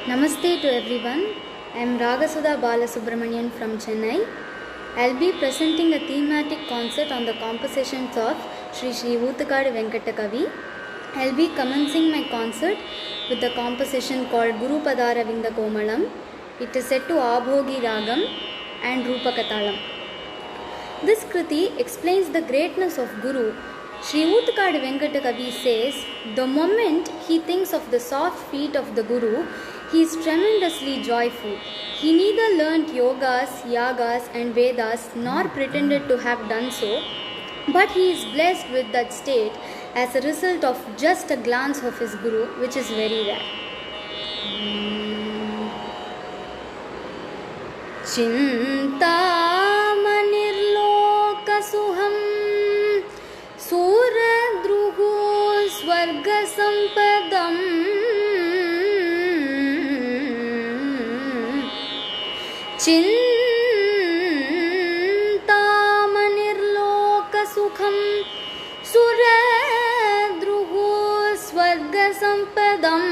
Namaste to everyone. I am Ragasudha Balasubramanian from Chennai. I will be presenting a thematic concert on the compositions of Sri Oothakadu Venkata Kavi. I will be commencing my concert with the composition called Guru Padara Vinda Komalam. It is set to Abhogi Ragam and Rupakatalam. This Kriti explains the greatness of Guru. Sri Oothakadu Venkata Kavi says, the moment he thinks of the soft feet of the Guru, he is tremendously joyful. He neither learnt yogas, yagas and Vedas nor pretended to have done so, but he is blessed with that state as a result of just a glance of his Guru, which is very rare. Chintamanirlokasuham Suradruhu Swargasampadam Chintamanirlokasukham Suradruhu Swargasampadam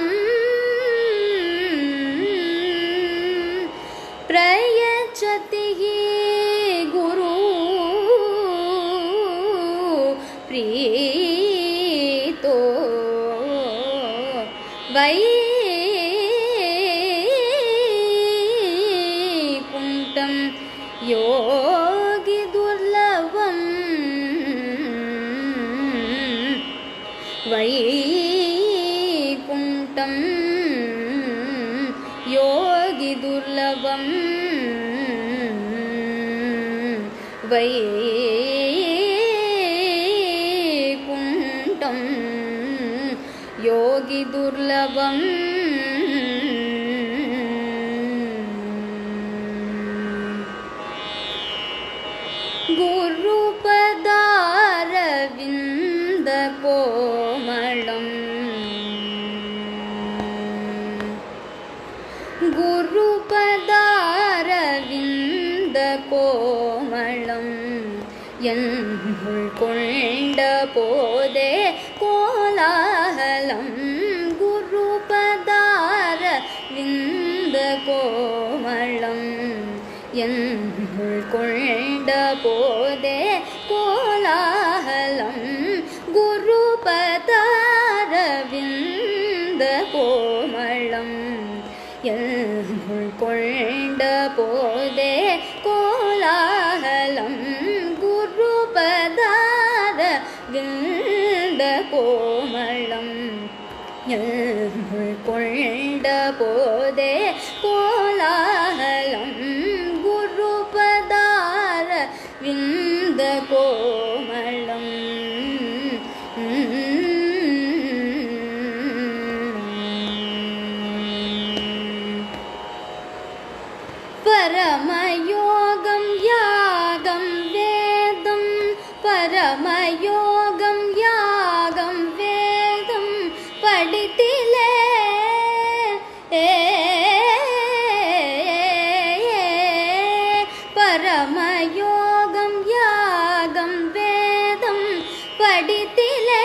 Prayachatihi Guru Prito Vaikuntam Yogi Durlavam Vaikuntam Yogi Durlavam Vaikuntam Yogi Durlavam Guru Padara Vinda Komalam Guru Padara Vinda Komalam Yanul Konda Pode Kolahalam Guru Padara Vinda Komalam Yanul Konda Pode Kolahalam Guru Padara Vinda Komalam Yanul Konda Pode Kolahalam Guru Padara Vinda Komalam Yanul Konda Pode Kolahalam Guru Padara Vinda Komalam Paramayogam Yagam Vedam Paramayogam Yagam Vedam Paditile Paramayogam Yagam Vedam Paditile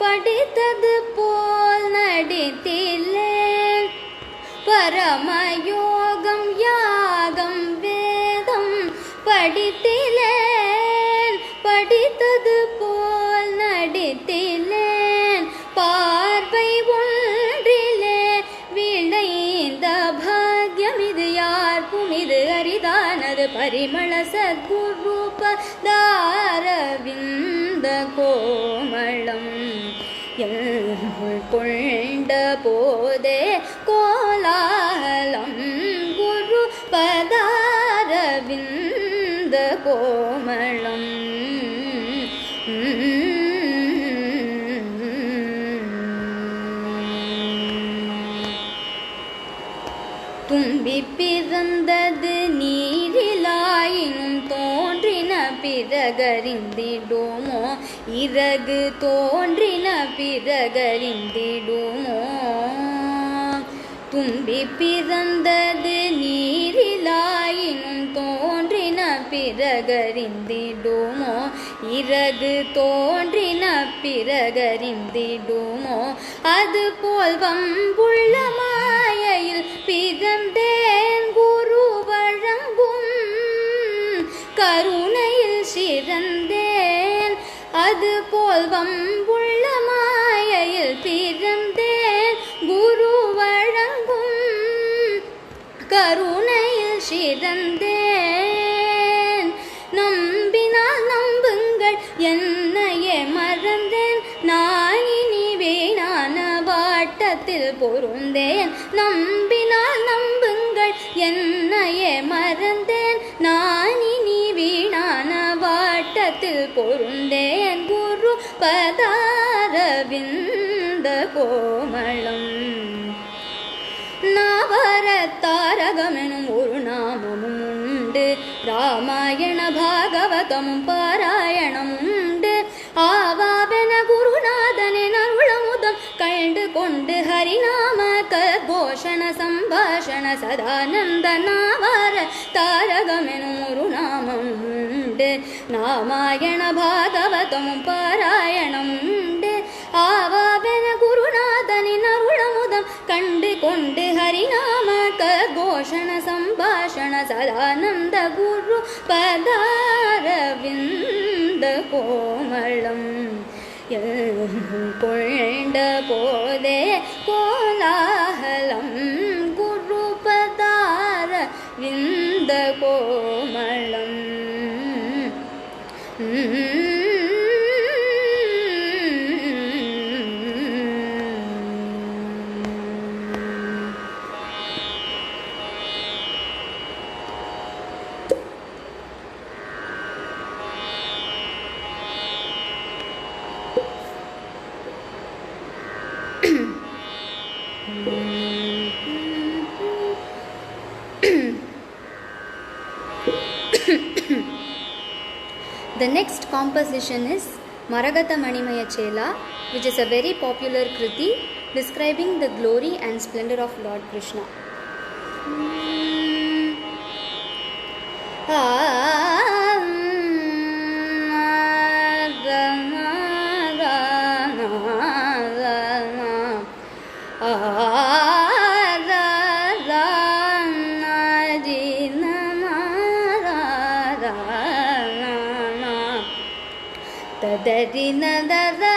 Paditadu pol naditile Paramayogam Yagam Vedam Padithilen Paditadu pol nadithilen Parvai ஒன்றிலே விளைந்த பாக்யம் இது யார்க்கும் இது அரிதானது பரிமள Sadhguru பதார விந்த Komalam Yanul Konda Pode Kolahalam Guru Padara Vinda Komalam Tumbi pirandadu நீரிலாயினும் தோன்றின பிறகறிந்திடுமோ இறகு தோன்றின பிறகறிந்திடுமோ தும்பி பிறந்தது நீரிலாயினும் தோன்றின பிறகறிந்திடுமோ இறகு தோன்றின பிறகறிந்திடுமோ அதுபோல் வம்புள்ள மாய சிறந்தேன். நம்பினால் நம்புங்கள் என்னையே மறந்தேன், நான் இனி வீணான வாட்டத்தில் பொருந்தேன். நம்பினால் நம்புங்கள் என்னையே மறந்தேன், நான் இனி வீணான வாட்டத்தில் பொருந்தேன். குரு பதாரவிந்த கோமளம் நவரத்தாரகமெனும் ஒரு நாமமும் உண்டு, ராமாயண பாகவதமும் பாராயணமும் உண்டு. ஆவாவென குருநாதனின் அருளமுதம் கண்டு கொண்டு ஹரிநாம கோஷண சம்பாஷண சதானந்த நாவர தாரகமெனும் ஒரு நாமம் உண்டு, ராமாயண பாகவதமும் பாராயணமும் உண்டு. ஆவாவென குருநாதனின் அருளமுதம் கண்டு கொண்டு ஹரிநாம கோஷண சம்பாஷண சதானந்த குரு பதாரவிந்த கோமளம் கொண்ட போதே கோலாகலம் குரு பதாரவிந்த Komalam. The next composition is Maragata Manimaya Chela, which is a very popular kriti describing the glory and splendor of Lord Krishna. Tadari nadara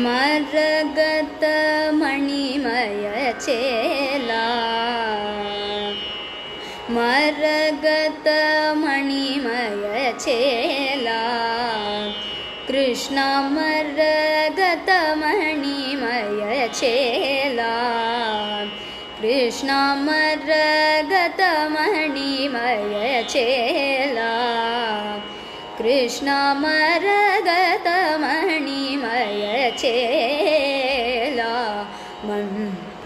Maragata Manimaya Chela Maragata Manimaya Chela Krishna Maragata Manimaya Chela Krishna Maragata Manimaya Chela Krishna Maragata Manimaya Chela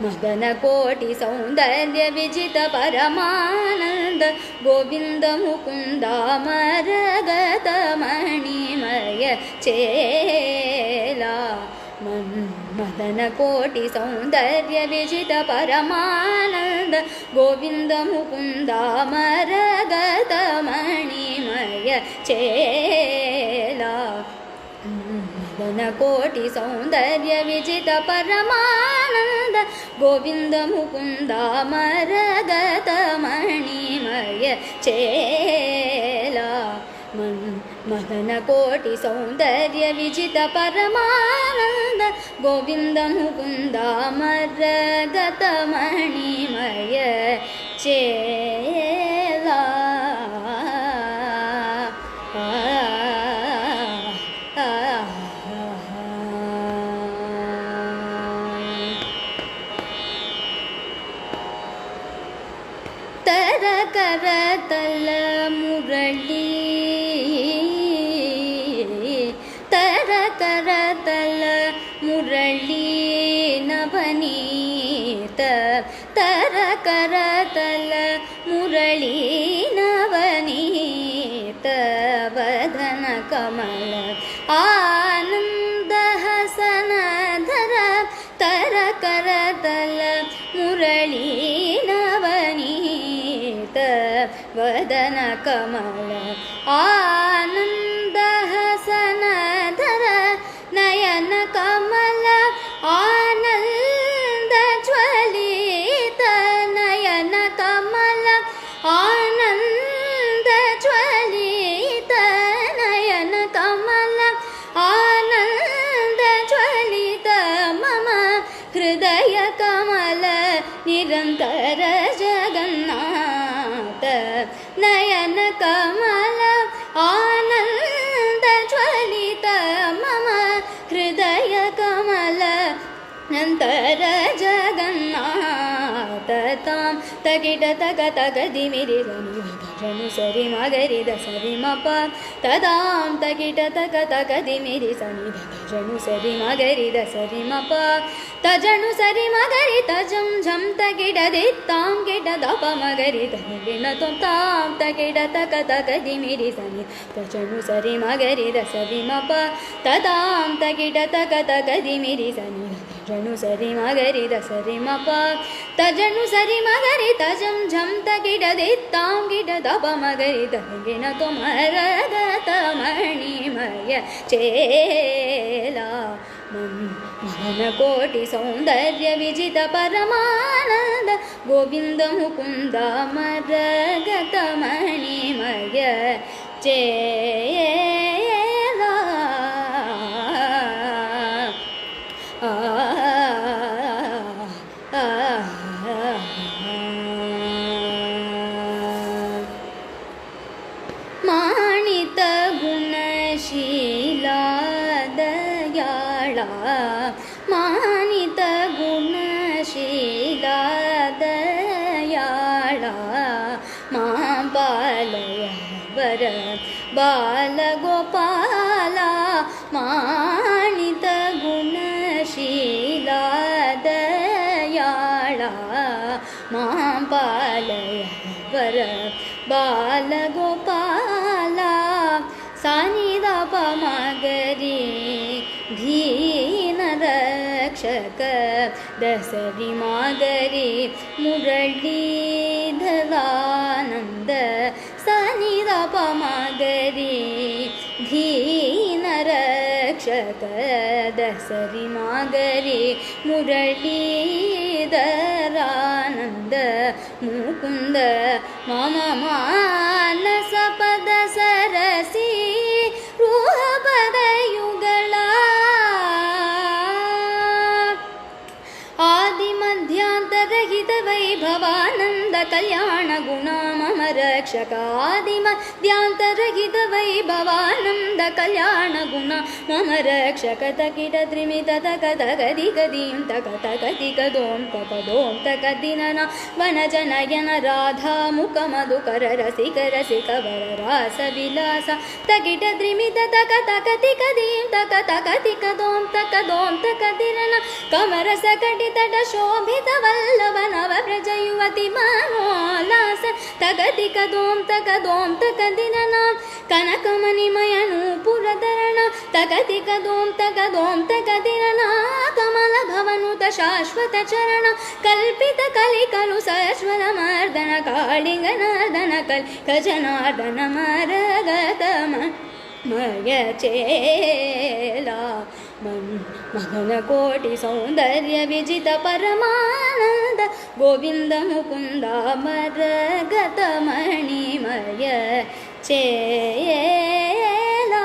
Madana Koti Saundarya Vijita Paramananda Govinda Mukunda Maragata Manimaya Chela Madana Koti Saundarya Vijita Paramananda Govinda Mukunda Maragata Manimaya Chela Madana Koti Saundarya Vijita Paramananda Govinda Mukunda Maragata Manimaya Chela Madana Koti Saundarya Vijita Paramananda Govinda Mukunda Maragata Manimaya Chela Tarakaratal Murali Tarakaratal Murali Navanita Tarakaratal Murali Navanita Vadana Kamala Ananda Hasanadhara Tarakaratal Murali Navanita वदन कमल आनंद हसनधर नयन कमल आनंद ज्वलित नयन कमल आनंद ज्वलित नयन कमल आनंद ज्वलित मम हृदय कमल निरंतर जगन्नाथ नयन कमल आनंद ज्वलित मम हृदय कमल निरंतर जगन्नाथ तां तगिट तग तग दिमिरि जनु सरि मगरि द सरि मप तदां तगिट तग तग दिमिरि सनि जनु सरि मगरि द सरि मप तजनु सरि मगरि तजं झं तगिड दित्तां गिड दप मगरि तनिन त्वं तां तगिड तग तग दिमिरि सनि तजनु सरि मगरि द सरि मप तदां तगिड तग तग दिमिरि सनि जनु सरि मगरि द सरि मप तजनु सरि मगरि तजं झं तगिड दित्तां गिड दप मगरि तनिन त्वं हरगत मणिमय चेला मन कोटि सौंदर्य विजित परमानंद गोविंद मुकुंद मरगत मणिमय चेला मानित गुणशीला दयाळा मानित गुणशीला दयाळा मां बालय वर बालगोपाला मानित गुणशीला दयाळा मां बालय वर बालगोपाला सानि दप मगरि धीन रक्षक दसरि मगरि मुरलीधरानंद सानि दप मगरि धीन रक्षक दसरि मगरि मुरलीधरानंद मुकुंद मम मानस पद सरसी रूह पद युगला आदि मध्यांतरहित वैभवानंद कल्याण गुण मम रक्षक आदि मध्यांतरहित वैभवानंद कल्याण गुण मम रक्षक तकिट त्रिमित तक तगदि गदीं तक तकति कदों तकदिनन वनजनयन राधा मुख मधुकर रसिक रसिक वर रास विलास तकिट त्रिमित तक तकति कदीं तक तकति कदों तकदिनन कमर सकटि तट शोभित वल्लभ नव व्रज युवति मनोल्लास तगति कदों तकदिनन कनकमणिमय नूपुरधरण तगति कदों तकदिनन कमल भवनुत शाश्वत चरण कल्पित कलिकलु सश्वल मर्दन कालिंग नर्दन कजनार्दन मरगत मय चेला मगन कोटि सौंदर्य विजित परमानंद गोविंद मुकुंद मरगत मणिमय चेला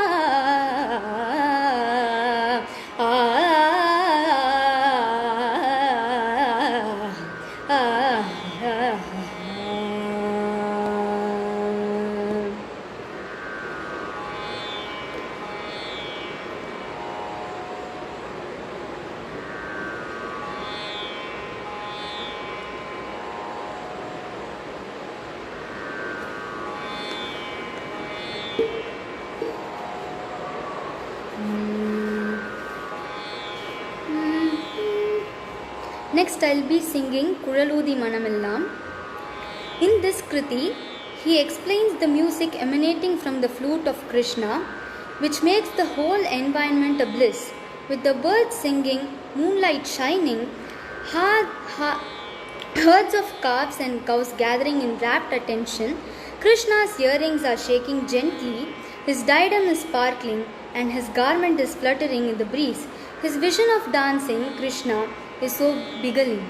Next, I'll be singing Kuraludi Manamillam. In this Kriti, he explains the music emanating from the flute of Krishna, which makes the whole environment a bliss, with the birds singing, moonlight shining, Herds of calves and cows gathering in rapt attention. Krishna's earrings are shaking gently, his diadem is sparkling, and his garment is fluttering in the breeze. His vision of dancing, Krishna, is so beguiling.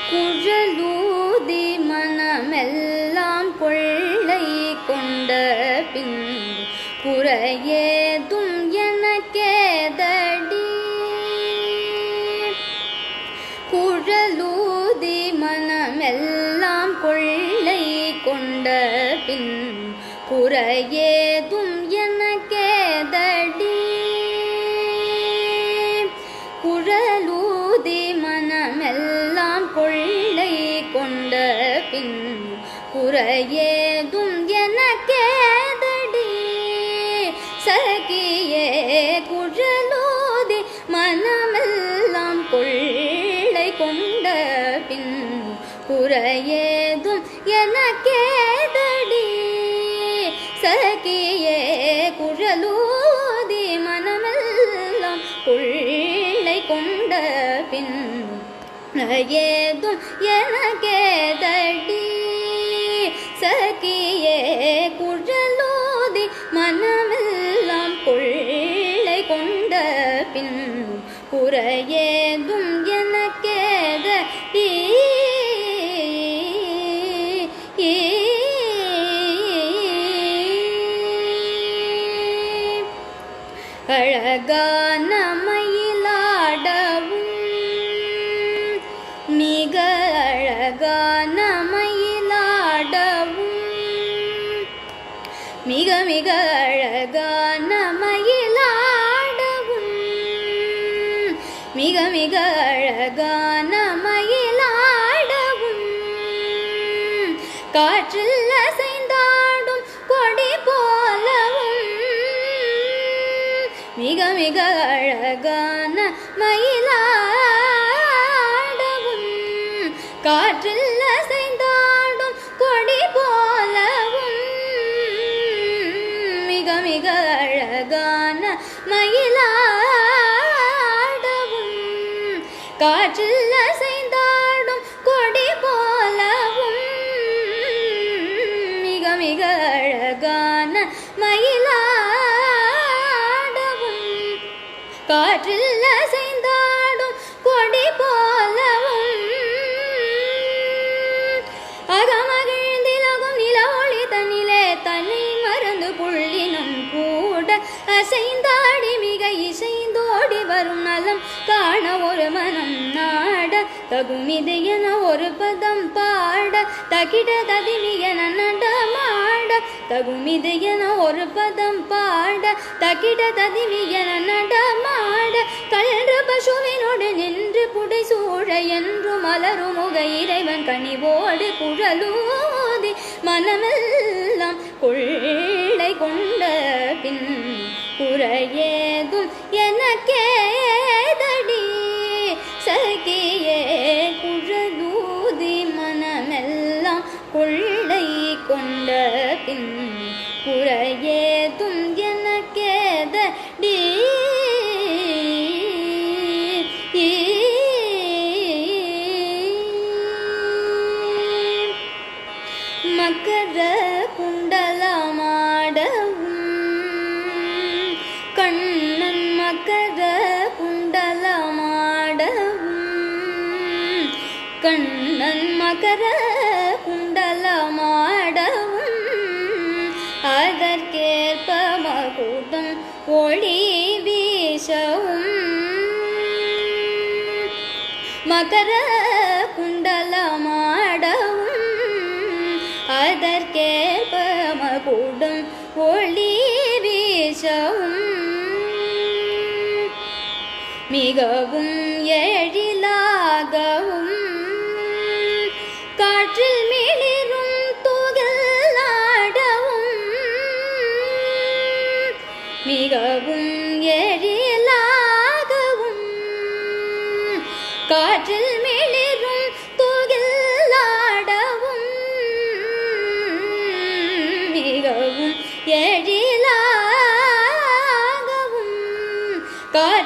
குழலூதி மனமெல்லாம் கொள்ளை கொண்ட பின் குறையேதும் எனக்கேதடி. குழலூதி மனமெல்லாம் கொள்ளை கொண்ட பின் குறையேதும் எனக்கேதடி. குழலூதி மனமெல்லாம் கொள்ளை கொண்ட பின் குறையேதும் எனக்கேதடி. சகியே குழலூதி மனமெல்லாம் கொள்ளை கொண்ட பின் குறையேதும் எனக்கேதடி. சகியே குழலூதி மனமெல்லாம் கொள்ளை கொண்ட பின் ஏதும் எனக்கேதடி. சகியே குழலூதி மனமெல்லாம் கொள்ளை கொண்ட பின் குறையேதும் எனக்கேதடி. அழகான மயிலாடவும் மிக அழகான மயிலாடவும் மிக மிக அழகான மயிலாடவும் மிக மிக அழகான மயிலாடவும் காற்றில் அசைந்தாடும் கொடி போலவும் மிக மிக அழகான மயிலாடவும் காற்றில் அசைந்தாடும் கொடி போலவும் மிக மிக அழகான மயிலாடவும் காற்றில் அசைந்தாடும் கொடி போலவும் மிக மிக அழகான மயிலாடவும் காற்றில் அசைந்தாடும் கொடி போலவும் அகமகிழ்ந்திலகும் நில ஒளி தன்னிலே தன்னை மறந்து புள்ளினும் கூட அசைந்தாடி மிக இசைந்தோடி வரும் நலம் காண ஒரு மனம் நாட தகுமிது என ஒரு பதம் பாட தகிட ததிமி என நடமாட தகுமிது என ஒரு பதம் பாட தகிட ததிமி என நடமாட கன்று பசுவினோடு நின்று புடை சூழ என்று மலரும் முக இறைவன் கனிவோடு குழலூதி மனமெல்லாம் கொள்ளை கொண்ட பின் குறையேதும் எனக்கேதடி. சகியே குழலூதி மனமெல்லாம் கொள்ளை கொண்ட பின் குறையேதும் எனக்கேதடி. மக்கர குண்டலமாடவும் கண்ணன் மக்கர குண்டலமாடவும் கண்ணன் மக்கர குண்டலமாடவும் அதற்கேற்ப மகுடம் ஒளி வீசவும் மக்கர குண்டலமாடவும் அதற்கேற்ப மகுடம் ஒளி வீசவும் மிகவும் எழிலாகவும் காற்றில் மிளிரும் துகிலாடவும் மிகவும் எழிலாகவும் காற்றில் மிளிரும் துகிலாடவும்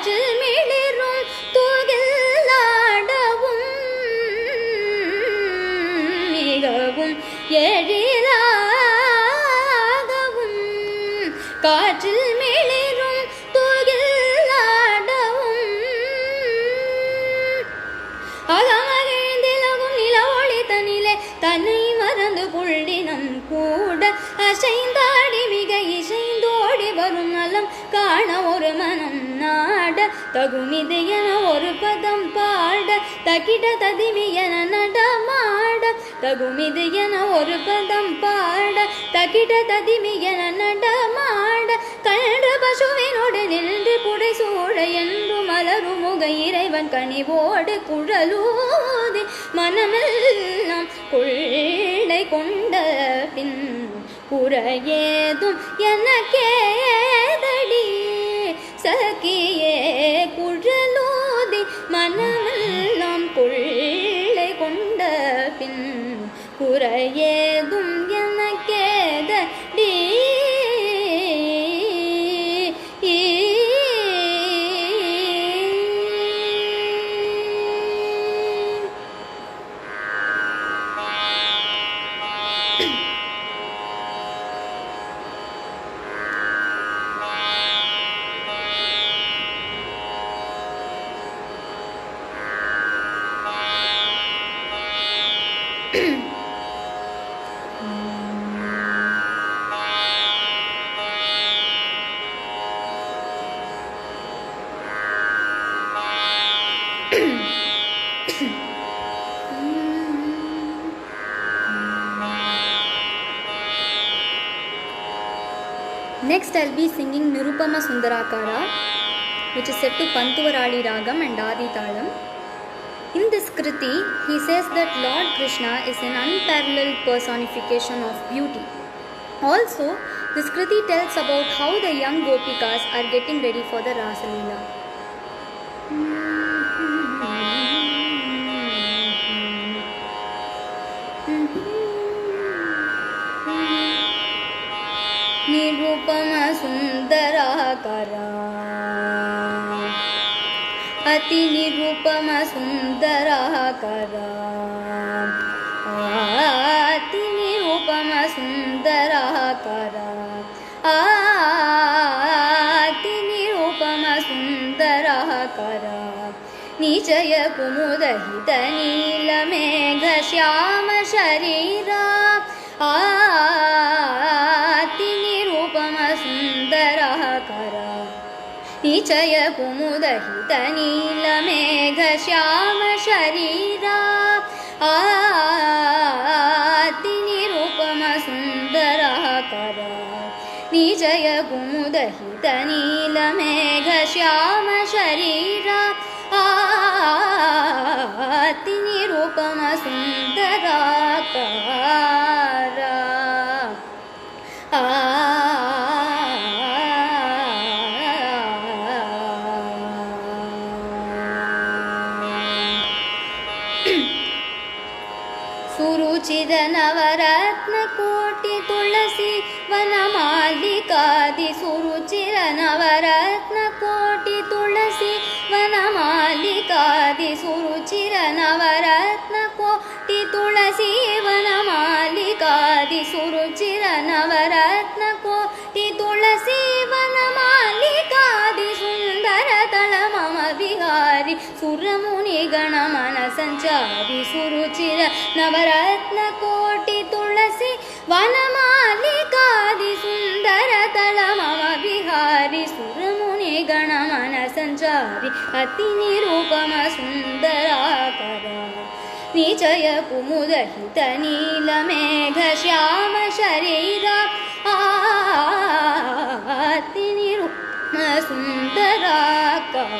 காற்றில் மிளிரும் தூகில்லாடவும் மிகவும் எழிலாகவும் காற்றில் மிளிரும் தூகில்லாடவும் அகமகிழ்ந்திலகும் நில ஒளி தனிலே தன்னை மறந்து புள்ளினம் கூட அசைந்தாடி மிக இசைந்தோடி வரும் நலம் காண ஒரு மனம் நாட தகுமிது என ஒரு பதம் பாட தகிட ததிமி என நடமாட தகுமிது என ஒரு பதம் பாட தகிட ததிமி என நடமாட கண்டு பசுவினோடு நின்று புடை சூழ என்று மலரும் முக இறைவன் கனிவோடு குழலூதி மனமெல்லாம் கொள்ளை கொண்ட பின் குறையேதும் எனக்கேதடி சகியே குழலூதி மனமெல்லாம் கொள்ளை கொண்ட பின் குறையேதும் எனக்கேதடி Next, I'll be singing Nirupama Sundarakara, which is set to Pantuvarali Ragam and Adi Talam. In this Kriti, he says that Lord Krishna is an unparalleled personification of beauty. Also, this Kriti tells about how the young Gopikas are getting ready for the Rasa Leela. Nirupama Sundarakara, Ati Nirupama Sundarakara, Ati Nirupama Sundarakara, Ati Nirupama Sundarakara, Nichaya Kumudahita Nila Megha Shyama Sharira, Ati Nirupama Sundarakara, Nichaya Kumudahita Nila Megha Shyama Sharira, Ati Nirupama Sundarakara, Nichaya Kumudahita Nila Megha Shyama Sharira, Ati Nirupama Sundarakara. ಸುರುಚಿದ Navratna ಕೋಟಿ ತುಳಸಿ ವನಮಾಲಿಕಾದಿ ಸುರುಚಿರ ನವರತ್ನ ಕೋಟಿ ತುಳಸಿ ವನಮಾಲಿಕಾದಿ ಸುರುಚಿರ ನವರತ್ನ ಕೋಟಿ ತುಳಸಿ ವನಮಾಲಿಕಾದಿ ಸುರುಚಿರ ನವರತ್ನ ಕೋಟಿ ತುಳಸಿ ವನಮಾಲಿಕಾದಿ ಸುಂದರ ತಳ ಮಮ ವಿಹಾರಿ ಸುರಮುನಿ ಗಣ ಮನ ಸಂಚಾರಿ ಸುರುಚಿರ ನವರತ್ನ ಕೋಟಿ ತುಳಸಿ ವನಮಾಲಿಕಾದಿ ಸುಂದರ ತಳ ಮಮ ವಿಹಾರಿ ಸುರಮುನಿ ಗಣ ಮನ ಸಂಚಾರಿ ಅತಿ ನಿರೂಪಮ ಸುಂದರಾಕರ ನಿಚಯ ಕುಮುದಹಿತ ನೀಲ ಮೇಘ ಶ್ಯಾಮ ಶರೀರ ಅತಿ ನಿರೂಪಮ ಸುಂದರಾಕಾರ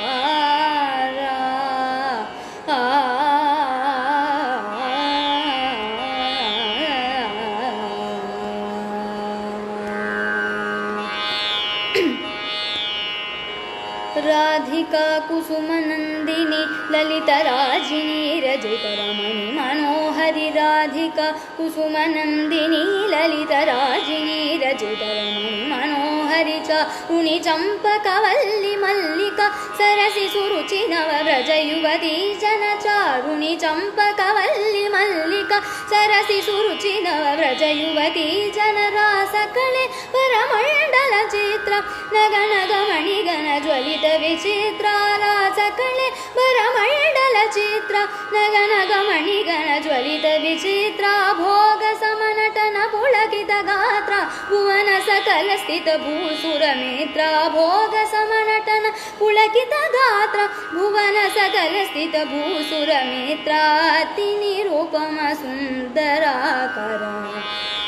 राधिका कुसुमनंदिनी ललित राजिनी रजत रमणी मनोहरि राधिका कुसुमनंदिनी ललित राजिनी रजत रमणी मनोहरि परिचारुणि चम्पकवल्लि मल्लिका सरसि सुरुचि नवव्रज युवती जनचारुणि चम्पकवल्लि मल्लिका सरसि सुरुचि नवव्रज युवती जनरासकळे परमण्डल चित्र नगनग मणिगण ज्वलित विचित्र रासकळे परमण्डल चित्र नगनग मणिगण ज्वलित विचित्र भोग समनटन पुलकित गात्र भुवन सकल स्थित भूसुर मित्र भोग समनटन पुलकित गात्र भुवन सकल स्थित भूसुर मित्र अति निरूपम सुंदराकर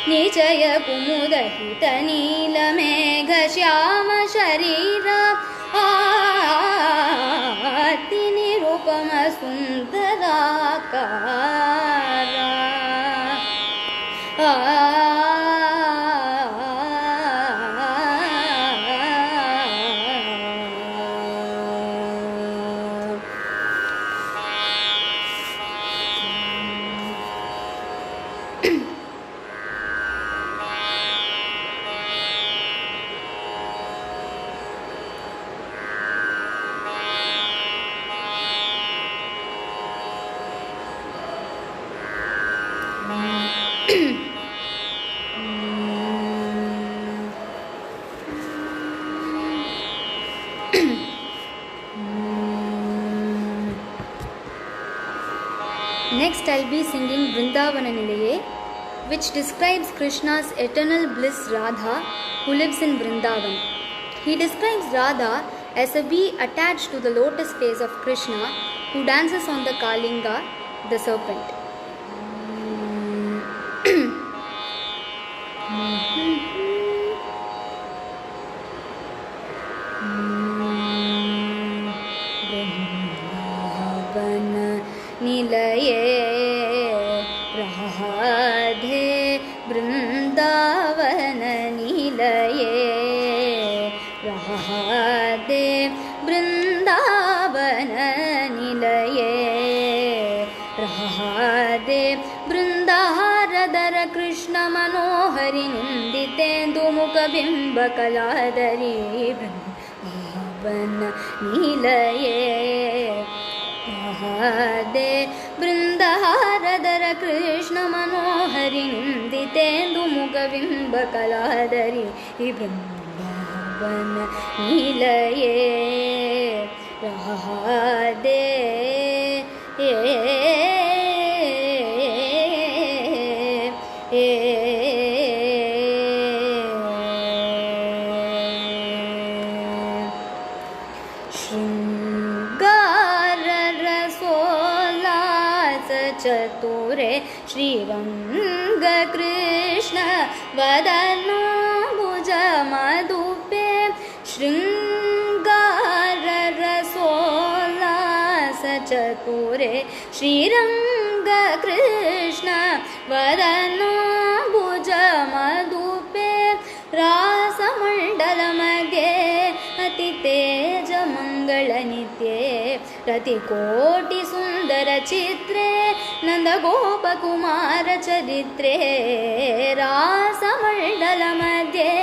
निचय कुमुद हित नील मेघ श्याम शरीर अति Nirupam सुंदराकार Next, I'll be singing Vrindavana Nilaye, which describes Krishna's eternal bliss Radha, who lives in Vrindavan. He describes Radha as a bee attached to the lotus face of Krishna, who dances on the Kalinga, the serpent. निलये Radhe Vrindavan निलये Radhe Vrindavan निलये Radhe वृंदारधर Krishna मनोहरि निंदितेन्दु मुख बिंब कलाधरी वृंदावन निलये राधे वृंदारधर कृष्ण मनोहरि निंदितेन्दु मुख बिंब कलाधरी वृंदावन निलये राधे चतुरे श्रीरंग कृष्ण वदनो भुज मधुपे श्रृंगार रसोल्लास चतुरे श्रीरंग कृष्ण वदनो भुज मधुपे रासमंडल मध्ये अति तेज मंगल नित्ये रतिकोटि सुंदर चित्रे नंद गोप कुमार चरित्रे रासमंडल मध्ये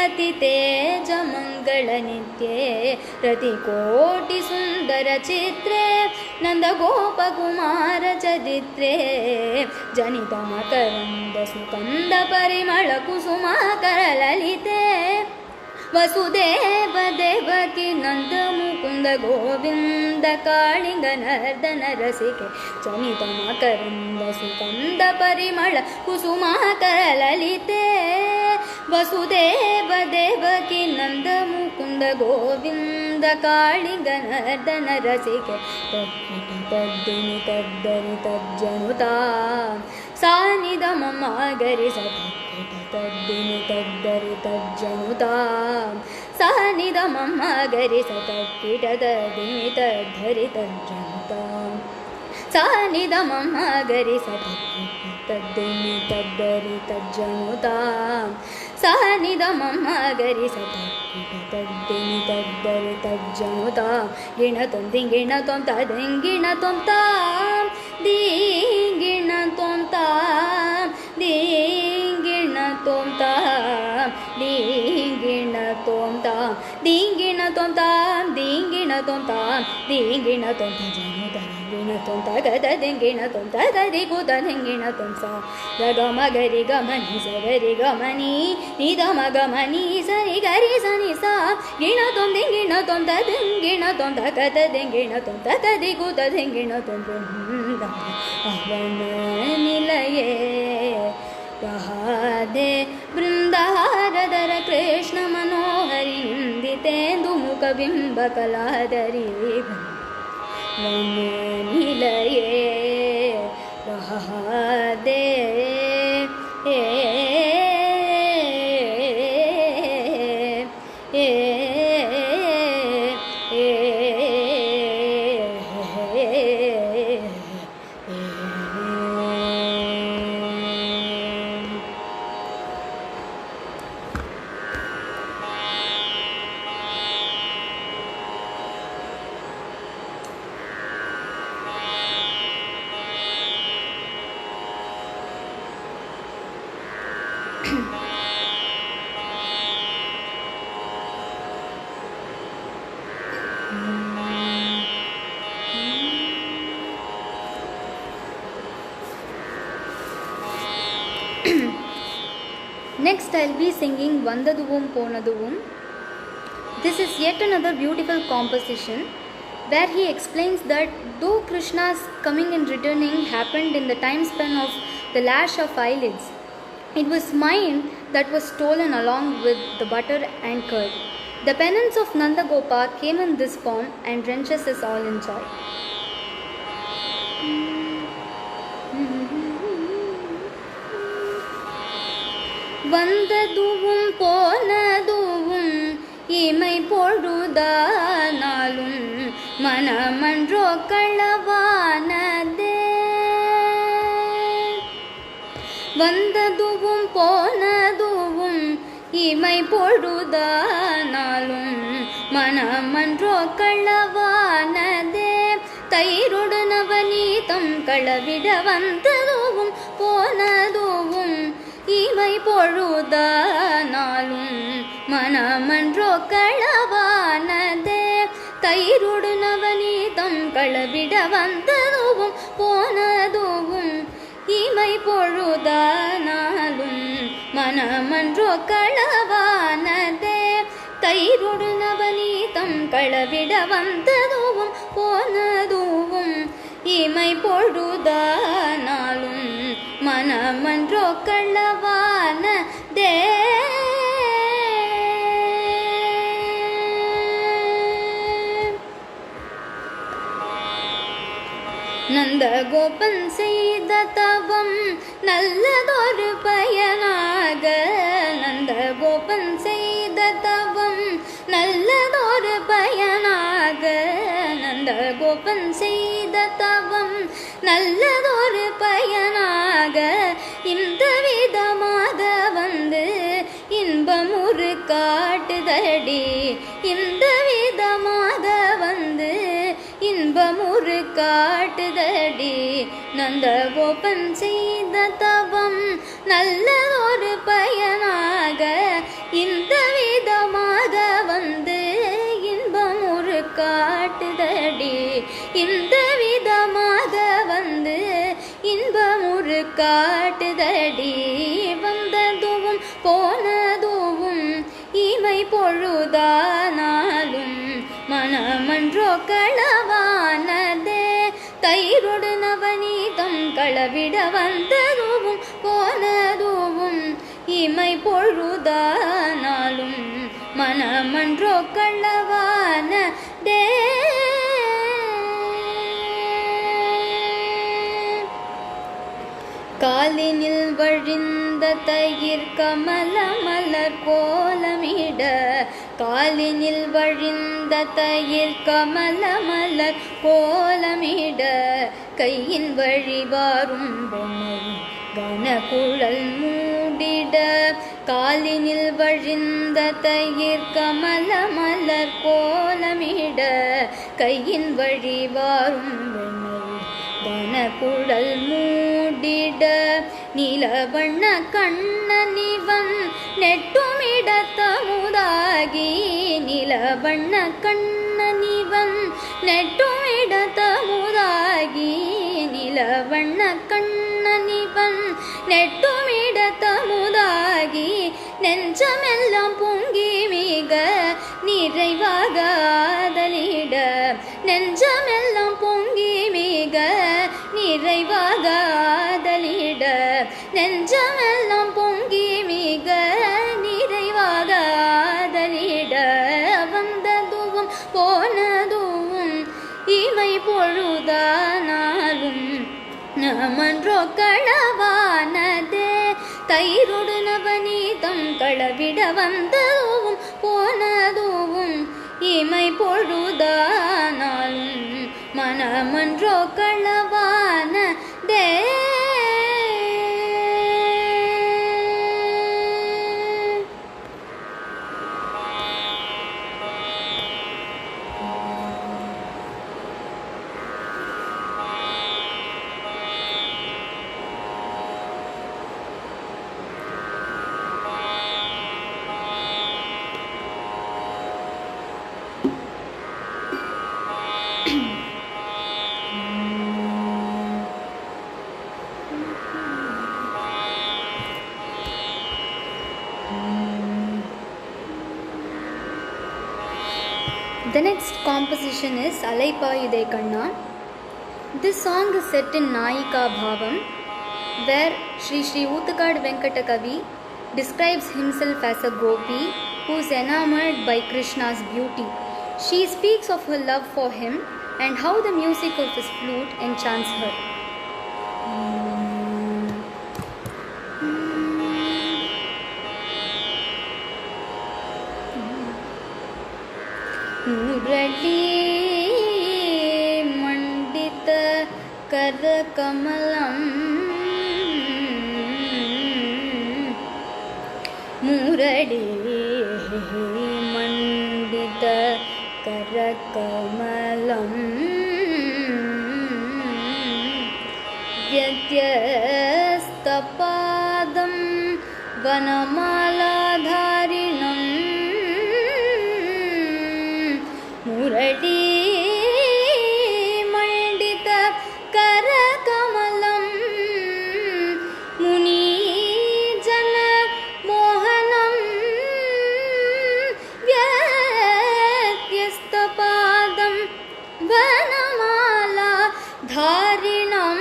अति तेज मंगल नित्ये रतिकोटि सुंदर चित्रे नंद गोप कुमार चरित्रे जनित मकरंद सुकंद परिमल कुसुमाकर ललिते वसुदेव देवकी नंद मुकुंद गोविंद कालिंग नर्दन रसिके जनित मकरंद सुकंद परिमल कुसुमाकर ललिते वसुदेव देवकी नंद मुकुंद गोविंद कालिंग नर्दन रसिके तद्दिनि तद्दरि तज्जनुता सानिद मम गरि तद्दिनि तद्दरि तज्जनुता सानिद मम गरि सतक्किट तद्दिनि तद्धरि तज्जनुता सानिद मम गरि सतक्किट तद्दिनि तद्धरि तज्जनुता सानिद मम गरि सतक्किट तद्दिनि तद्धरि तज्जनुता गिणतों दिंगिणतों तदिंगिणतों तां दिंगिणतों तां दिंगिणतों तां दिंगिणतों tom tam dingina tom tam dingina tom tam dingina tom ta janu da dingina tom ta ga da dingina tom ta ga ri gu da dingina tom sa ga ga ma ga ri ga ma ni sa ga ri ga ma ni da ma ga ma ni sa ri ga ri sa ni sa gina tom dingina tom ta dingina tom ta ga da dingina tom ta ga ri gu da dingina tom da avan nilaye Radhe बृंदारधर Krishna मनोहरि निंदितेन्दु मुख बिंब कलाधरी निलये Radhe Next, I'll be singing Vandaduvum Ponaduvum. This is yet another beautiful composition where he explains that though Krishna's coming and returning happened in the time span of the lash of eyelids, it was mine that was stolen along with the butter and curd. The penance of Nanda Gopal came in this form and drenches us all in joy. வந்ததுவும் போனதுவும் இமை பொழுதானாலும் மனமன்றோ களவானதே வந்ததுவும் போனதுவும் இமை பொழுதானாலும் மனமன்றோ களவானதே தயிரொடு நவநீதம் களவிட வந்ததுவும் போனதுவும் இமை பொழுதானாலும் மனமன்றோ களவானதே தயிரொடு நவநீதம் களவிட வந்ததுவும் போனதுவும் இமை பொழுதானாலும் மனமன்றோ களவானதே தயிரொடு நவநீதம் களவிட வந்ததுவும் போனதுவும் இமை பொழுதானாலும் மனமன்றோ களவானதே நந்தகோபன் செய்த தவம் நல்லதொரு பயனாக நந்தகோபன் செய்த தவம் நல்லதொரு பயனாக நந்தகோபன் செய்த தவம் நல்லதொரு பயனாக இந்த விதமாக வந்து இன்பமுறு காட்டுதடி இந்த விதமாக வந்து இன்பமுறு காட்டுதடி நந்தகோபன் செய்த தவம் நல்லதொரு பயனாக இந்த விதமாக வந்து இன்பமுறு காட்டுதடி இந்த விதமாக வந்து இன்பமுறு காட்டுதடி வந்ததுவும் போனதுவும் இமை பொழுதானாலும் மனமன்றோ களவானதே தயிரொடு நவநீதம் களவிட வந்ததுவும் போனதுவும் இமை பொழுதானாலும் மனமன்றோ களவானதே காலினில் வழிந்த தயிர் கமல மலர் கோலமிட காலினில் வழிந்த தயிர் கமல மலர் கோலமிட கையின் வழிவாரும் பொம்மை கனகுழல் மூடிட காலினில் வழிந்த தயிர் கமல மலர் கோலமிட கையின் வழிவாரும் கனகுழல் மூடிட நீலவண்ண கண்ணனிவன் நெட்டுமிடத்தமுதாய் ಬಣ್ಣ ಕಣ್ಣನಿವನ್ ನೆಟ್ಟುಮಿಡತ ಮುದಾಗಿ ನೀಲವಣ್ಣ ಕಣ್ಣನಿವನ್ ನೆಟ್ಟುಮಿಡತ முதாகி நெஞ்சமெல்லாம் பொங்கி மிக நிறைவாக ஆதலிட நெஞ்சமெல்லாம் பொங்கி மிக நிறைவாக ஆதலிட நெஞ்சமெல்லாம் பொங்கி மிக நிறைவாக ஆதலிட வந்ததுவும் போனதுவும் இமை பொழுதானாலும் நமன்றோ களவானதே தயிரொடு நவநீதம் களவிட வந்ததுவும் போனதுவும் இமை பொழுதானாலும் மனமன்றோ களவானதே. The next composition is Alaipayude Kanna. This song is set in Nayika Bhavam, where Sri Uttukadu Venkata Kavi describes himself as a gopi who is enamored by Krishna's beauty. She speaks of her love for him and how the music of his flute enchants her. मुरली मंडित कर कमलम मुरली मंडित कर कमलम व्यत्यस्तपादं वनमालाधारिणं मुरली मंडित कर कमलं मुनिजन मोहनं व्यत्यस्तपादं वनमाला धारिणं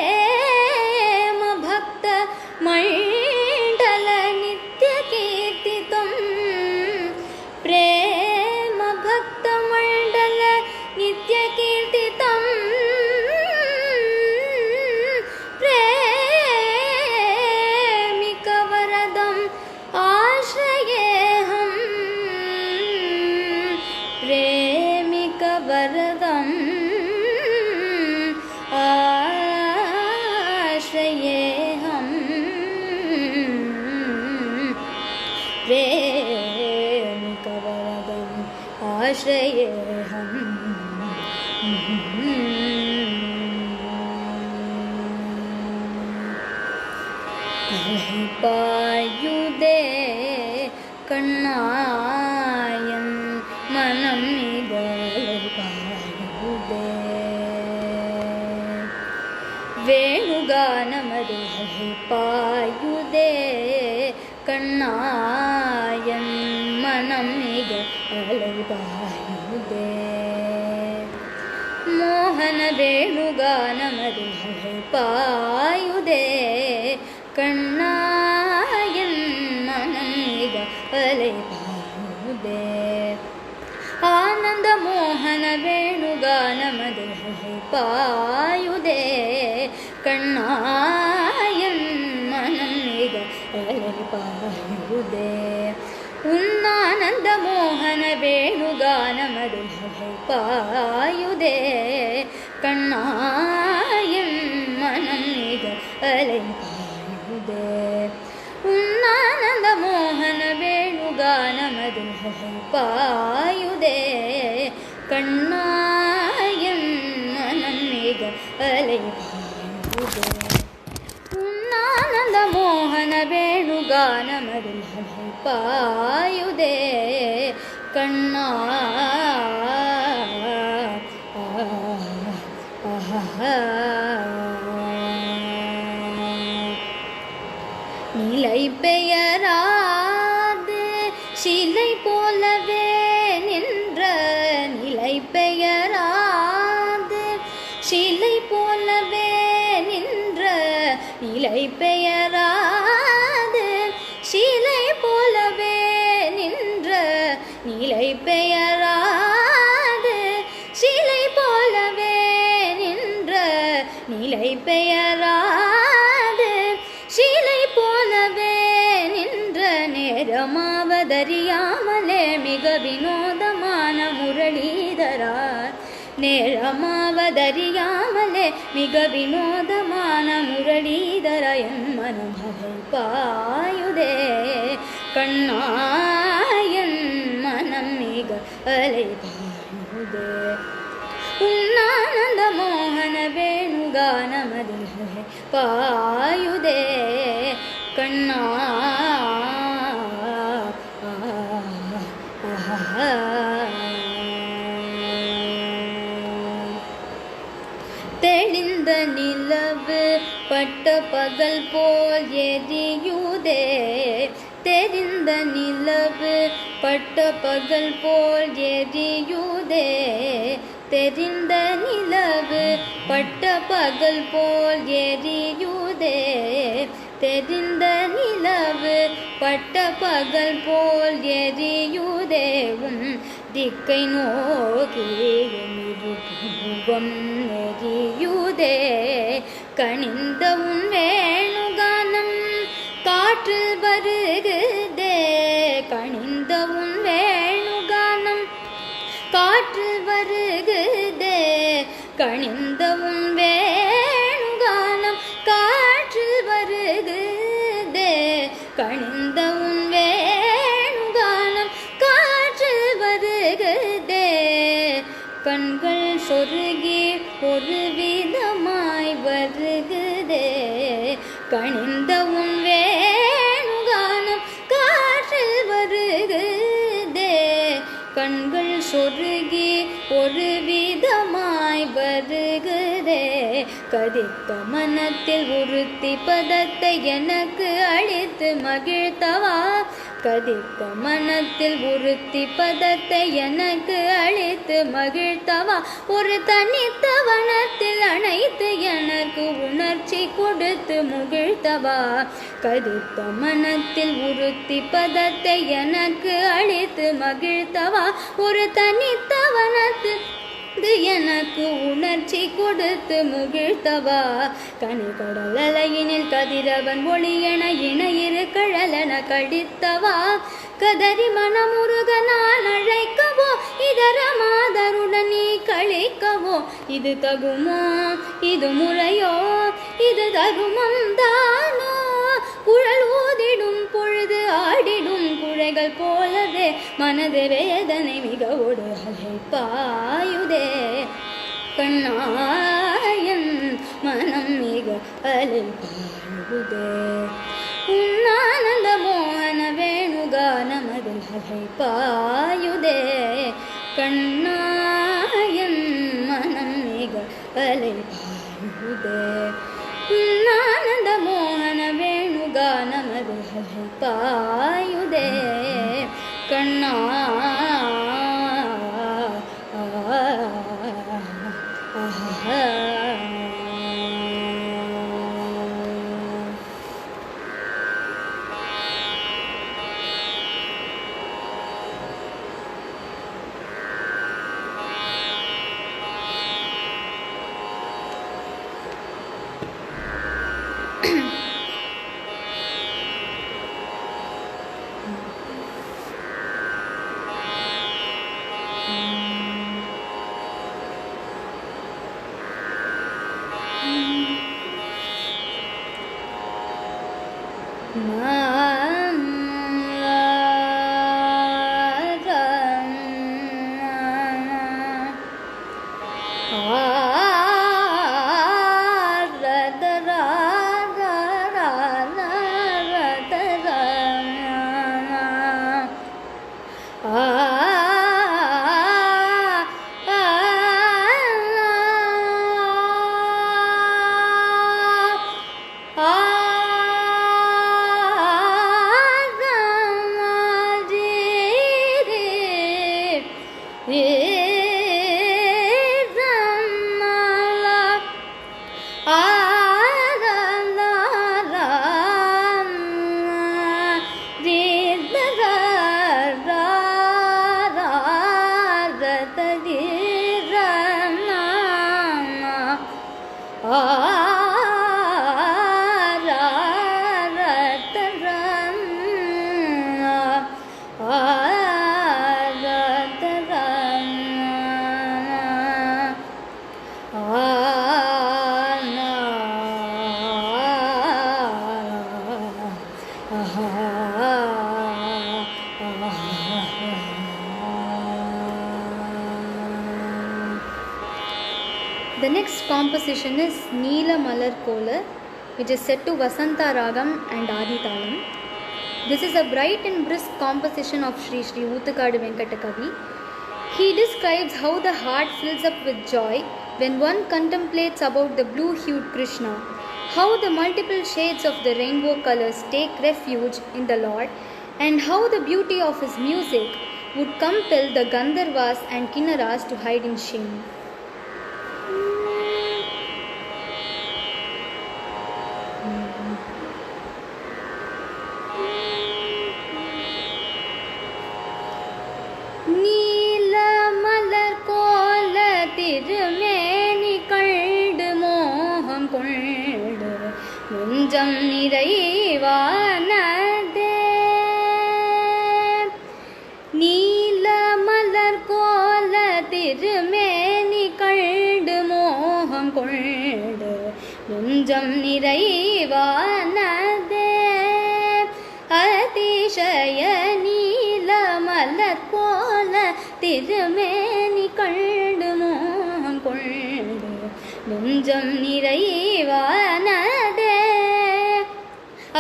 प्रेम भक्त मंडल नित्य कीर्तितं प्रेम भक्त मंडल नित्य कीर्तितं प्रेमिक वरदम् आश्रयेऽहं प्रेमिक वरदम् आश्रयेऽहं प्रेमिक वरदम् आश्रयेऽहं அலைபாயுதே கண்ணாயன் மனம் நிகழ்பாயுதே வேணுகானமது அலைபாயுதே கண்ணாயன் மனம் நிகழ்பாயுதே மோகன வேணுகானமது அலைபாயுதே கண்ணாயன் மனம் நிகழ்பாயுதே ஆனந்த மோகன வேணுகானமது பாயுதே கண்ணாயன் மனம் நிகழ்பாயுதே உன்னானந்த மோகன வேணுகானமது பாயுதே கண்ணாயன் மனம் நிகழ்பாயுதே உன்னானந்த மோகன வேணுகானமது பாயுதே கண்ணாயன் மனம் நிகழ்பாயுதே உன்னானந்த மோகன வேணுகானமது கானமதில் அலை பாயுதே கண்ணா நிலை பெயராது சிலை போலவே நின்ற நிலை பெயராது சிலை போலவே நின்ற நிலை பெயராது சிலை போலவே நின்ற நிலை பெயராது சிலை போலவே நின்ற நிலை பெயராது சிலை போலவே நின்ற நேரமாவதறியாமலே மிக வினோதமான முரளிதரார் நேரமாவதறியாமலே மிக வினோதமான முரளிதர என் மனம் அலை பாயுதே கண்ணா என் மனம் மிக அலை பாயுதே உன்னானந்த மோகன வேணுகானமதில் அலை பாயுதே கண்ணா தெளிந்த நிலவு பட்ட பகல் போல் எரியுதே தெரிந்த நிலவு பட்ட பகல் போல் எரியுதே தெரிந்த நிலவு பட்ட பகல் போல் எரியுதே தெரிந்த நிலவு பட்ட பகல் போல் எரியுதேவும் திக்கை நோக்கி இருபுவம் எரியுதே கனிந்த உன் வேணுகானம் காற்றில் வருகுதே கனிந்த உன் வேணுகானம் காற்றில் வருகுதே கனிந்த உன் வேணுகானம் காற்றில் வருகுதே கனிந்த உன் வேணுகானம் காற்றில் வருகுதே கண்கள் சொருகி ஒரு விதமாய் வருகுதே கனிந்த உன் வேணுகானம் காற்றில் வருகுதே கண்கள் சொருகி ஒரு விதமாய் வருகுதே கதித்த மனத்தில் உறுத்தி பதத்தை எனக்கு அளித்து மகிழ்த்தவா கதித்த மனத்தில் உறுத்தி பதத்தை எனக்கு அளித்து மகிழ்த்தவா ஒரு தனித்த வனத்தில் அணைத்து எனக்கு உணர்ச்சி கொடுத்து முகிழ்த்தவா கதித்த மனத்தில் உறுத்தி பதத்தை எனக்கு அளித்து மகிழ்த்தவா ஒரு தனித்த வனத்தில் எனக்கு உணர்ச்சி கொடுத்து முகிழ்த்தவா கனிகடல் அலையினில் கதிரவன் ஒளியென இணையிரு கழலென கடித்தவா கதறி மனமுருக நான் அழைக்கவோ இதர மாதருடன் நீ கழிக்கவோ இது தகுமோ இது முறையோ இது தகுமம் தானோ குழல் ஊதிடும் பொழுது ஆடிடும் குழைகள் போலவே மனது வேதனை மிகவோடு அலை பாயுதே கண்ணாயன் மனம் மிக அலை பாயுதே உன்னானந்த மோகன வேணுகானமதில் அலை பாயுதே கண்ணாயன் மனம் மிக அலை பாயுதே உன்னானந்த மோகன வேணுகானமதில் அலை பாயுதே கண்ணா The next composition is Neela Malar Kola, which is set to Vasanta Ragam and Adi Talam. This is a bright and brisk composition of Sri Oothakadu Venkata Kavi. He describes how the heart fills up with joy when one contemplates about the blue-hued Krishna, how the multiple shades of the rainbow colors take refuge in the Lord, and how the beauty of his music would compel the Gandharvas and Kinnaras to hide in shame. நெஞ்சம் நிறைவானதே நீல மலர் கோல திருமேனி கண்டு மோகம் கொண்டு நெஞ்சம் நிறைவானதே அதிசய நீல மலர் கோல திருமேனி கண்டு மோகம் கொண்டு நெஞ்சம் நிறைவானதே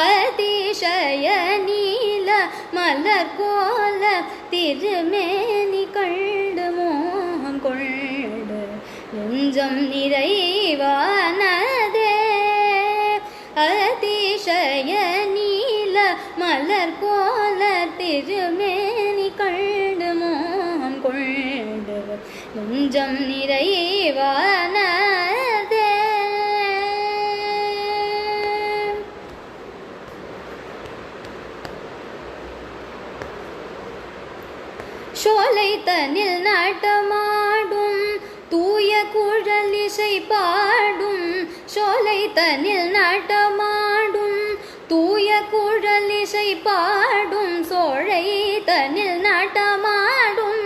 அதிசய நீல மலர் கோல திருமேனி கண்டு மோகம் கொண்டு நெஞ்சம் நிறைவானதே அதிசய நீல மலர் கோல திருமேனி கண்டு மோகம் கொண்டு நெஞ்சம் நிறைவானதே சோலை தனில் நாட்டமாடும் தூய குழலிசை பாடும் சோலை தனில் நாட்டமாடும் தூய குழலிசை பாடும் சோலை தனில் நாட்டமாடும்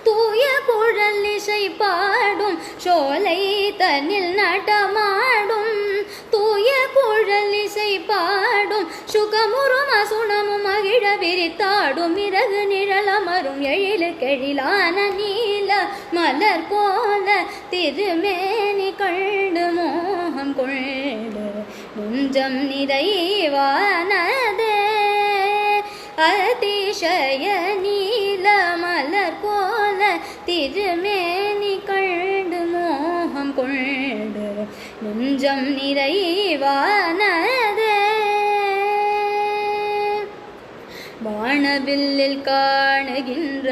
தூய குழலிசை பாடும் சோலை தனில் நாட்டமாடும் தூய குழலிசை பாடும் சுகமுறும் அசுணமும் மகிழ விரித்தாடும் இறகு நிழலமரும் எழிலு கெழிலான நீல மலர் போல திருமேனி கண்டு மோகம் கொண்டு நெஞ்சம் நிறைவானதே அதிசய நீல மலர் போல திருமேனி கண்டு மோகம் கொண்டு நெஞ்சம் நிறைவானதே வானவில்லில் காணுகின்ற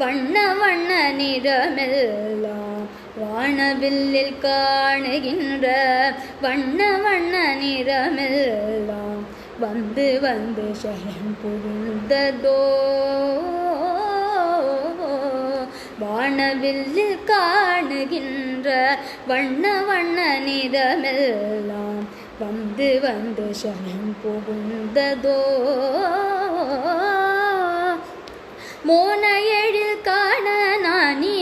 வண்ண வண்ண நிறமெல்லாம் வானவில்லில் காணுகின்ற வண்ண வண்ண நிறமெல்லாம் வந்து வந்து சரண் புகுந்ததோ வானவில்லில் காணுகின்ற வண்ண வண்ண நிறமெல்லாம் வந்து வந்து சரண் புகுந்ததோ மோன எழில் காண நானே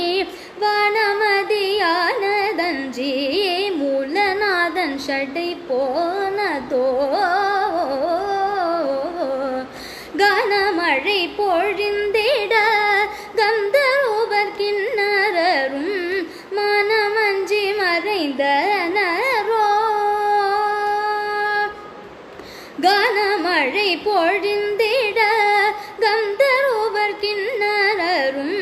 வனமதியானதன்றி மூலநாதன் ஷடை போனதோ கனமழை பொழிந்திட கந்தரூபர் கிண்ணரரும் மனமஞ்சி மறைந்தனரோ கனமழை பொழிந்திட கந்தரூபர் கிண்ணரரும்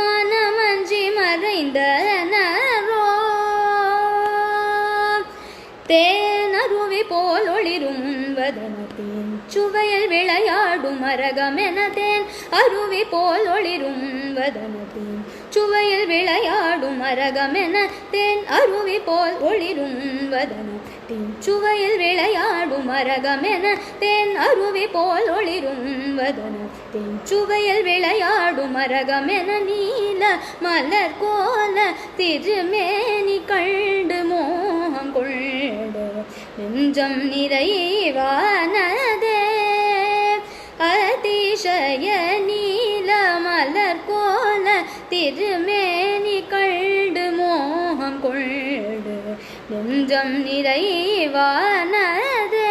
மனமஞ்சி மறைந்தனரோ தேனருவி போல் ஒளிரும் வதனத்தின் சுவையில் விளையாடும் விளையாடும் அரகமென தேன் அருவி போல் ஒளிரும் வதனத்தின் சுவையில் விளையாடும் அரகமென தேன் அருவி போல் ஒளிரும் வதனத்தின் சுவையில் விளையாடும் அரகமென தேன் அருவி போல் ஒளிரும் வதனத்தின் சுவையில் விளையாடும் அரகமென நீல மலர் கோல திருமேனி கண்டு மோகம் கொண்டு நெஞ்சம் நிறைவானதே அதிசய நீல மலர் கோல திருமேனி கண்டு மோகம் கொண்டு நெஞ்சம் நிறைவானதே.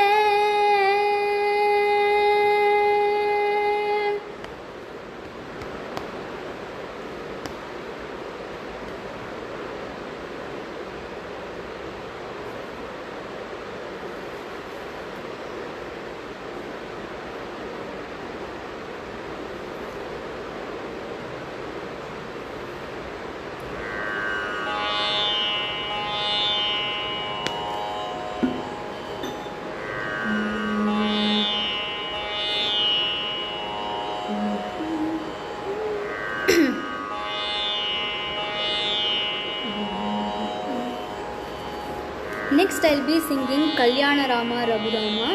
Next I'll be singing Kalyana Rama Raghurama,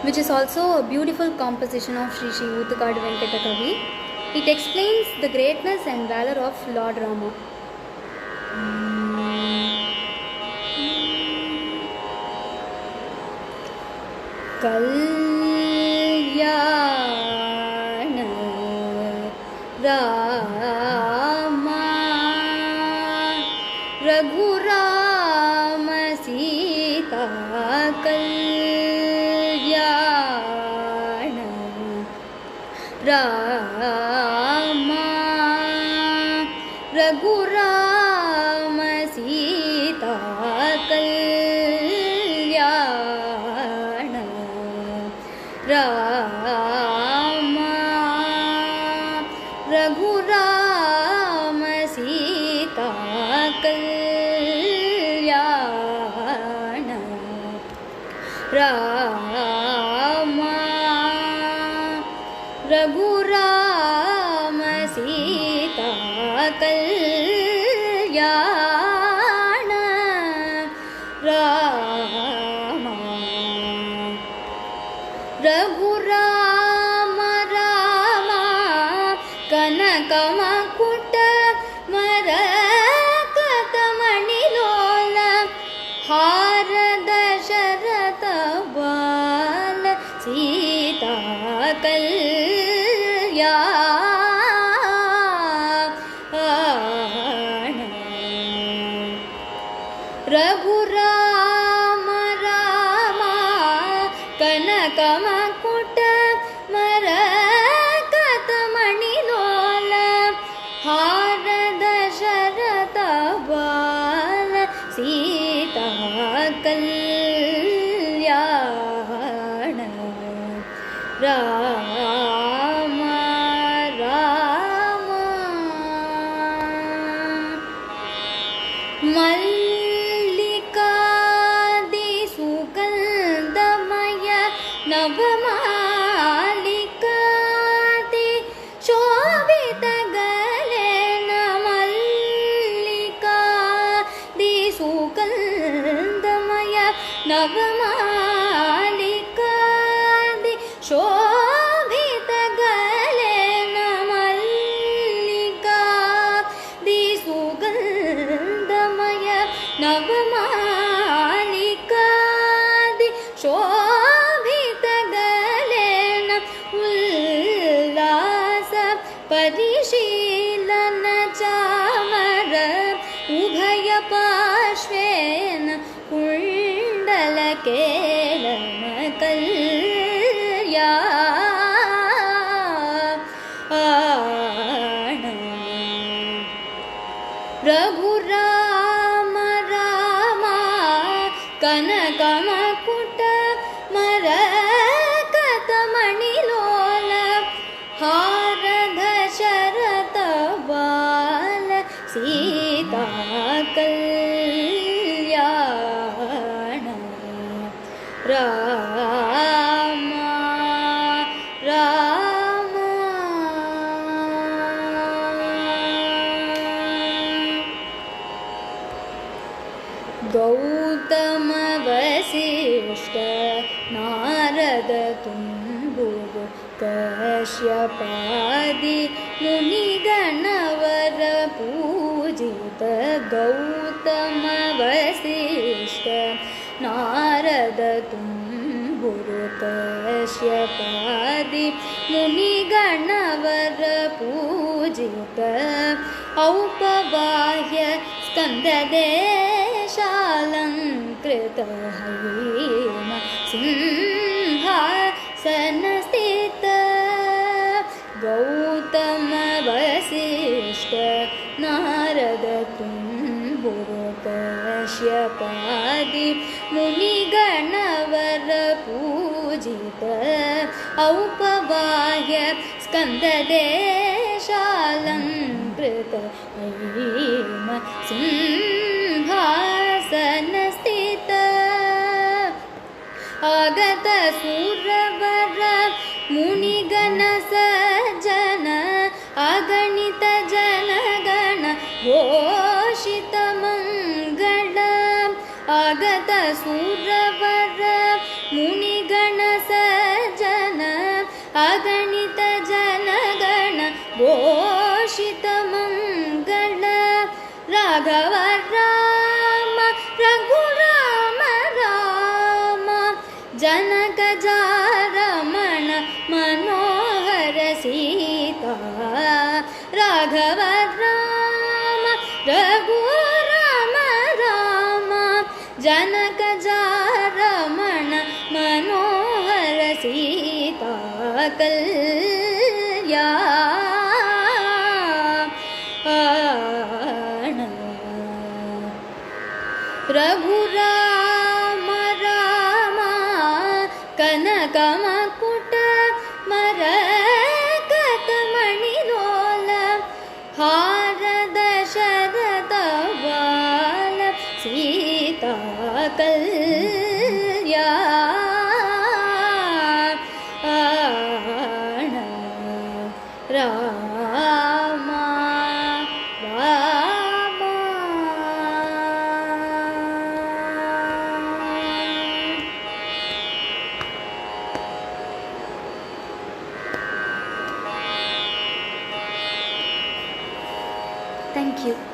which is also a beautiful composition of Sri Sri Oothukadu Venkata Kavi. It explains the greatness and valor of Lord Rama. Kalyana Rama Raghurama Sita Kalyana Rama Raghurama Sita Kalyana Rama Raghurama Sita Kalyana Rama Raghurama Sita Kalyana Rama Raghurama Rama Kanakamakuta Marakatamanilona Harada Sharata Bala Sita Kalyana Raghurama Rama Kanakamakuta Marakatamanilona Harada Sharata Bala Sita Kalyana Rama Rama Mallikadi Sugandhamaya Navamalikadi Shobhita Galena Mallikadi Sugandhamaya Navamalikadi Shobhita Galena Mallikadi Sugandhamaya Navamalikadi Shobhita Galena Ullasa Parishilana Chamara Ubhaya Pashvena Kundala Kelana Kalyana Raghurama Rama Kanakamakuta Marakatamanilona Harada Sharata Bala Sita Kalyana Rama Gautam Vasishtha Narad Tumburu कश्यपादि मुनिगणवर पूजित गौतम वसिष्ठ नारद तुम्बुरु कश्यपादि मुनिगणवर पूजित औपबाह्य स्कन्ददेशालङ्कृत हैम सिंहासनस्थित गौतम वसिष्ठ नारद तुम्बुरु कश्यपादि मुनिगणवर पूजित औपबाह्य स्कन्ददेशालङ्कृत हैम सिंहासनस्थित आगत सुरवर मुनिगण सज्जन अगणित जनगण घोषित मंगल आगत सुरवर मुनिगण सज्जन अगणित जनगण घोषित मंगल राघव राम रघुराम राम जनक जारमण मनोहर सीता राघव राम रघुराम राम जनक जारमण मनोहर सीता कल्याण रघुराम राम कनकमकुट मरकत मणिलोल हारद शरद बाल सीता कल्याण राम राम Thank you.